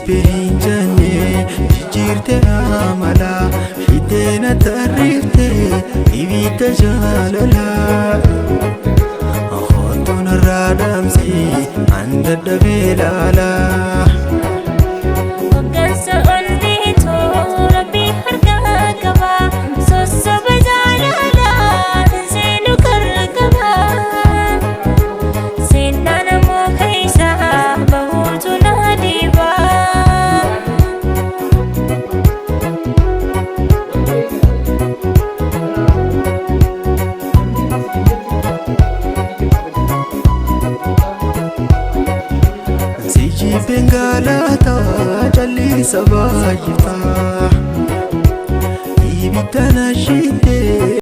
Berinjane jijirte amala hidena tarifte ibita jalala akhotun radamsi anda dabelala Bengalata jalli sabayita ibitana shite